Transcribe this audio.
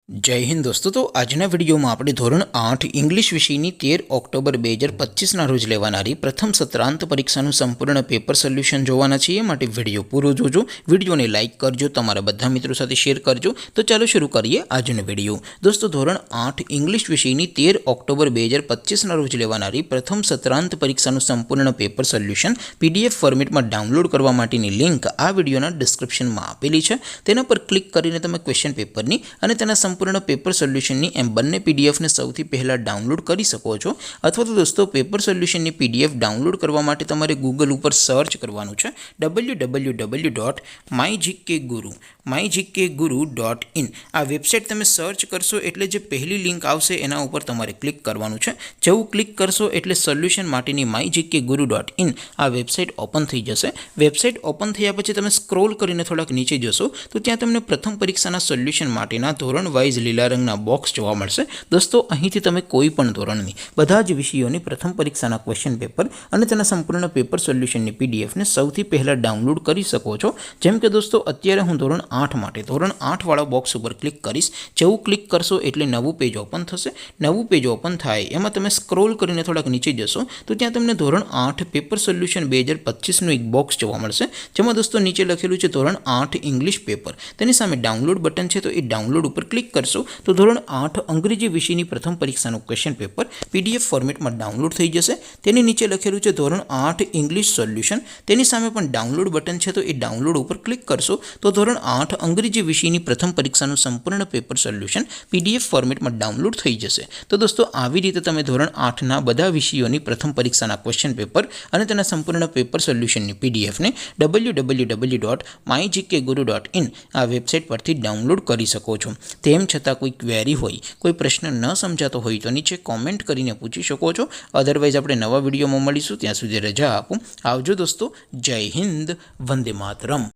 जय हिंद दोस्तों। तो આજના વિડીયોમાં આપણે ધોરણ 8 ઇંગ્લિશ વિષયની 13 ઓક્ટોબર 2025ના રોજ લેવાનારી પ્રથમ સત્રાંત પરીક્ષાનું સંપૂર્ણ પેપર સોલ્યુશન જોવાના છીએ। માટે વિડીયો પૂરો જોજો, વિડીયોને લાઇક કરજો, તમારા બધા મિત્રો સાથે શેર કરજો। તો ચાલો શરૂ કરીએ આજનો વિડીયો। દોસ્તો ધોરણ 8 ઇંગ્લિશ વિષયની 13 ઓક્ટોબર 2025ના રોજ લેવાનારી પ્રથમ સત્રાંત પરીક્ષાનું સંપૂર્ણ પેપર સોલ્યુશન પીડીએફ ફોર્મેટમાં ડાઉનલોડ કરવા માટેની લિંક આ વિડીયોના ડિસ્ક્રિપ્શનમાં આપેલી છે। તેના પર ક્લિક કરીને તમે ક્વેશ્ચન પેપરની અને તેના સંપૂर्ण પેપર સોલ્યુશનની એમ બંને પીડીએફને સૌથી પહેલાં ડાઉનલોડ કરી શકો છો। અથવા તો દોસ્તો પેપર સોલ્યુશનની પીડીએફ ડાઉનલોડ કરવા માટે તમારે ગૂગલ ઉપર સર્ચ કરવાનું છે www.mygkguru.in। આ વેબસાઇટ તમે સર્ચ કરશો એટલે જે પહેલી લિંક આવશે એના ઉપર તમારે ક્લિક કરવાનું છે। જેવું ક્લિક કરશો એટલે સોલ્યુશન માટેની mygkguru.in આ વેબસાઇટ ઓપન થઈ જશે। વેબસાઇટ ઓપન થયા પછી તમે સ્ક્રોલ કરીને થોડાક નીચે જશો તો ત્યાં તમને પ્રથમ પરીક્ષાના સોલ્યુશન માટેના ધોરણ વાઇઝ લીલા રંગના બોક્સ જોવા મળશે। દોસ્તો અહીંથી તમે કોઈ પણ ધોરણની બધા જ વિષયોની પ્રથમ પરીક્ષાના ક્વેશ્ચન પેપર અને તેના સંપૂર્ણ પેપર સોલ્યુશનની પીડીએફને સૌથી પહેલાં ડાઉનલોડ કરી શકો છો। જેમ કે દોસ્તો અત્યારે હું ધોરણ 8 માટે ધોરણ 8 વાળા બોક્સ ઉપર ક્લિક કરીશ। જેવું ક્લિક કરશો એટલે નવું પેજ ઓપન થશે। નવું પેજ ઓપન થાય એમાં તમે સ્ક્રોલ કરીને થોડાક નીચે જશો તો ત્યાં તમને ધોરણ 8 પેપર સોલ્યુશન 2025નું એક બોક્સ જોવા મળશે। જેમાં દોસ્તો નીચે લખેલું છે ધોરણ 8 ઇંગ્લિશ પેપર, તેની સામે ડાઉનલોડ બટન છે તો એ ડાઉનલોડ ઉપર ક્લિક કરશો તો ધોરણ 8 અંગ્રેજી વિષયની પ્રથમ પરીક્ષાનું ક્વેશ્ચન પેપર પીડીએફ ફોર્મેટમાં ડાઉનલોડ થઈ જશે। તેની નીચે લખેલું છે ધોરણ 8 ઇંગ્લિશ સોલ્યુશન, તેની સામે પણ ડાઉનલોડ બટન છે તો એ ડાઉનલોડ ઉપર ક્લિક કરશો તો ધોરણ 8 અંગ્રેજી વિષયની પ્રથમ પરીક્ષાનું સંપૂર્ણ પેપર સોલ્યુશન પીડીએફ ફોર્મેટમાં ડાઉનલોડ થઈ જશે। તો દોસ્તો આવી રીતે તમે ધોરણ 8ના બધા વિષયોની પ્રથમ પરીક્ષાના ક્વેશ્ચન પેપર અને તેના સંપૂર્ણ પેપર સોલ્યુશનની પીડીએફને www.mygkguru.in આ વેબસાઇટ પરથી ડાઉનલોડ કરી શકો છો। તેમ છતાં કોઈ ક્વેરી હોય, કોઈ પ્રશ્ન ન સમજાતો હોય તો નીચે કોમેન્ટ કરીને પૂછી શકો છો। અધરવાઇઝ આપણે નવા વિડીયોમાં મળીશું, ત્યાં સુધી રજા આપો। આવજો દોસ્તો, જય હિન્દ, વંદે માતરમ।